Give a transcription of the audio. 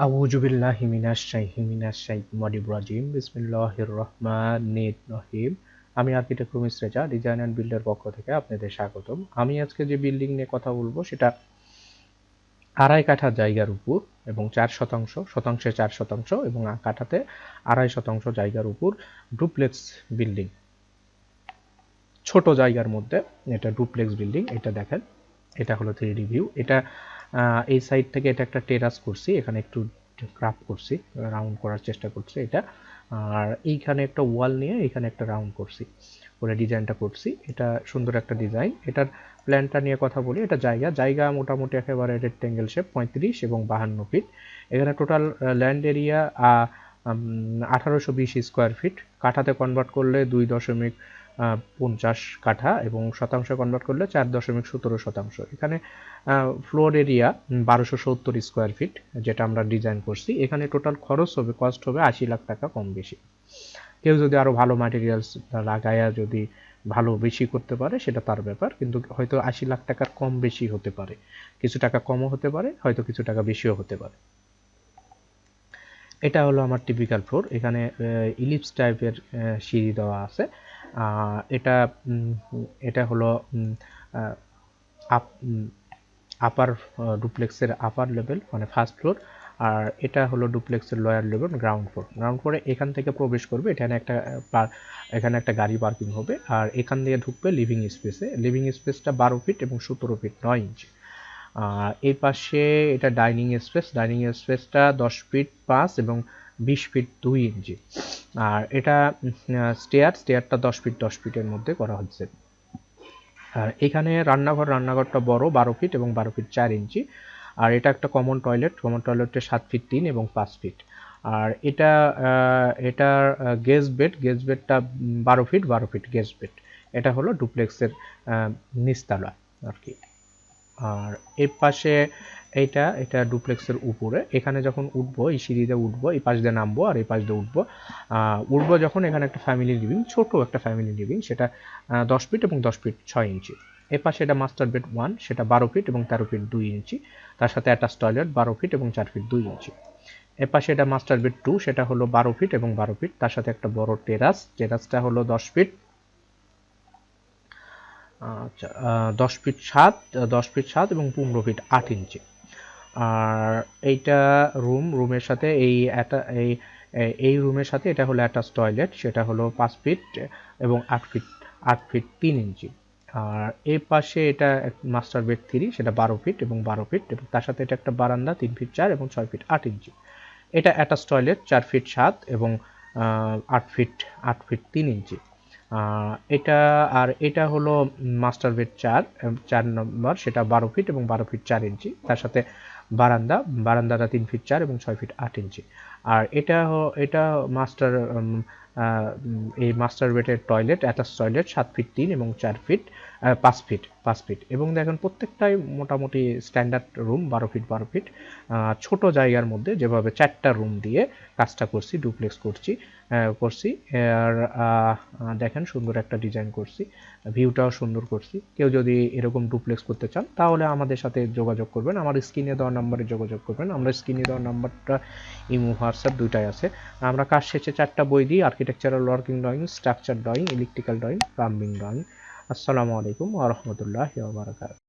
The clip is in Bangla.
আউযুবিল্লাহি মিনাশ রাজিম বিসমিল্লাহির রহমানির রহিম। আমি আর্কিটেক্ট রুমিস রেজা, ডিজাইন অ্যান্ড বিল্ডের পক্ষ থেকে আপনাদের স্বাগতম। আমি আজকে যে বিল্ডিং নিয়ে কথা বলবো সেটা 2.5 কাঠা জায়গার উপর এবং 4 শতাংশ, শতাংশে 4 শতাংশ এবং কাঠাতে 2.5 শতাংশ জায়গার উপর ডুপ্লেক্স বিল্ডিং। ছোট জায়গার মধ্যে এটা ডুপ্লেক্স বিল্ডিং। এটা দেখেন, এটা হলো 3D ভিউ। এটা এই সাইড থেকে এটা একটা টেরাস করছি, এখানে একটু ক্রাফট করছি, রাউন্ড করার চেষ্টা করছি এটা। আর এইখানে একটা ওয়াল নিয়ে এখানে একটা রাউন্ড করছি, করে ডিজাইনটা করছি। এটা সুন্দর একটা ডিজাইন। এটার প্ল্যানটা নিয়ে কথা বলি। এটা জায়গা মোটামুটি একেবারে রেক্টেঙ্গেল শেপ, 35 এবং 52 ফিট। এখানে total land area 1820 square feet. কাঠাতে কনভার্ট করলে 2.50 কাঠা এবং শতাংশ কনভার্ট করলে 4.17 শতাংশ। এখানে ফ্লোর এরিয়া 1270 স্কোয়ার ফিট, যেটা আমরা ডিজাইন করছি। এখানে টোটাল খরচ হবে, কস্ট হবে 80 লাখ টাকা কম বেশি। কেউ যদি আরও ভালো ম্যাটেরিয়ালস লাগায়া যদি ভালো বেশি করতে পারে সেটা তার ব্যাপার, কিন্তু হয়তো 80 লাখ টাকার কম বেশি হতে পারে, কিছু টাকা কমও হতে পারে, হয়তো কিছু টাকা বেশিও হতে পারে। এটা হলো আমার টিপিক্যাল ফ্লোর। এখানে ইলিপস টাইপের সিঁড়ি দেওয়া আছে। এটা এটা হলো আপার ডুপ্লেক্সের আপার লেভেল, মানে ফার্স্ট ফ্লোর। আর এটা হলো ডুপ্লেক্সের lower level, ground floor. Ground ফ্লোরে এখান থেকে প্রবেশ করবে, এখানে একটা গাড়ি পার্কিং হবে। আর এখান দিয়ে ঢুকবে লিভিং স্পেসে। লিভিং স্পেসটা 12 ফিট এবং 17 ফিট 9 ইঞ্চি। এই পাশে এটা ডাইনিং স্পেসটা 10 ফিট 5 এবং 20 ফিট 2 ইঞ্চি। আর এটা স্টেয়ারটা 10 ফিট 10 ফিটের মধ্যে করা হচ্ছে। আর এখানে রান্নাঘরটা বড়, 12 ফিট এবং 12 ফিট 4 ইঞ্চি। আর এটা একটা কমন টয়লেটে 7 ফিট 3 এবং 5 ফিট। আর এটার গেস্ট বেডটা 12 ফিট 12 ফিট গেস্ট বেড। এটা হলো ডুপ্লেক্সের নিচতলা আর কি। আর এর পাশে এটা ডুপ্লেক্সের উপরে। এখানে যখন উঠবো, এই সিঁড়িতে উঠবো, এই পাশ দিয়ে নামবো আর এই পাশ দিয়ে উঠবো যখন, এখানে একটা ফ্যামিলি লিভিং, ছোট একটা ফ্যামিলি লিভিং, সেটা 10 ফিট এবং 10 ফিট 6 ইঞ্চি। এর পাশে এটা মাস্টার বেড 1, সেটা 12 ফিট এবং 13 ফিট 2 ইঞ্চি, তার সাথে অ্যাটাচ টয়লেট 12 ফিট এবং 4 ফিট 2 ইঞ্চি। এর পাশে এটা মাস্টার বেড 2, সেটা হলো 12 ফিট এবং 12 ফিট, তার সাথে একটা বড় টেরাসটা হলো 10 ফিট, আচ্ছা 10 ফিট 7 এবং 15 ফিট 8 ইঞ্চি। আর এইটা রুমের সাথে এই রুমের সাথে এটা হলো অ্যাটাচ টয়লেট, সেটা হলো 5 ফিট এবং 8 ফিট 3 ইঞ্চি। আর এই পাশে এটা মাস্টার বেড 3, সেটা 12 ফিট এবং 12 ফিট এবং তার সাথে এটা একটা বারান্দা 3 ফিট 4 এবং 6 ফিট 8 ইঞ্চি। এটা অ্যাটাচ টয়লেট 4 ফিট 7 এবং 8 ফিট 3 ইঞ্চি। এটা হলো মাস্টার বেড 4 নম্বর, সেটা 12 ফিট এবং 12 ফিট 4 ইঞ্চি, তার সাথে বারান্দাটা 3 ফিট 4 এবং 6 ফিট 8 ইঞ্চি। আর এটা এই মাস্টার বেডের টয়লেট, অ্যাটাচ টয়লেট 7 ফিট 3 এবং 5 ফিট এবং দেখেন প্রত্যেকটাই মোটামুটি স্ট্যান্ডার্ড রুম, 12 ফিট 12 ফিট। ছোট জায়গার মধ্যে যেভাবে 4টা রুম দিয়ে কাজটা করছি, ডুপ্লেক্স করছি। আর দেখেন সুন্দর একটা ডিজাইন করছি, ভিউটাও সুন্দর করছি। কেউ যদি এরকম ডুপ্লেক্স করতে চান তাহলে আমাদের সাথে যোগাযোগ করবেন, আমার স্ক্রিনে দেওয়া নাম্বারে যোগাযোগ করবেন। আমরা স্ক্রিনে দেওয়া নাম্বারটা ইমো হোয়াটসঅ্যাপ দুইটাই আছে। আমরা কাজ শেষে 4টা বই দিই: architectural working drawing, structure drawing, electrical drawing, plumbing drawing. আসসালামু আলাইকুম ওয়া রাহমাতুল্লাহি ওয়া বারাকাতুহু।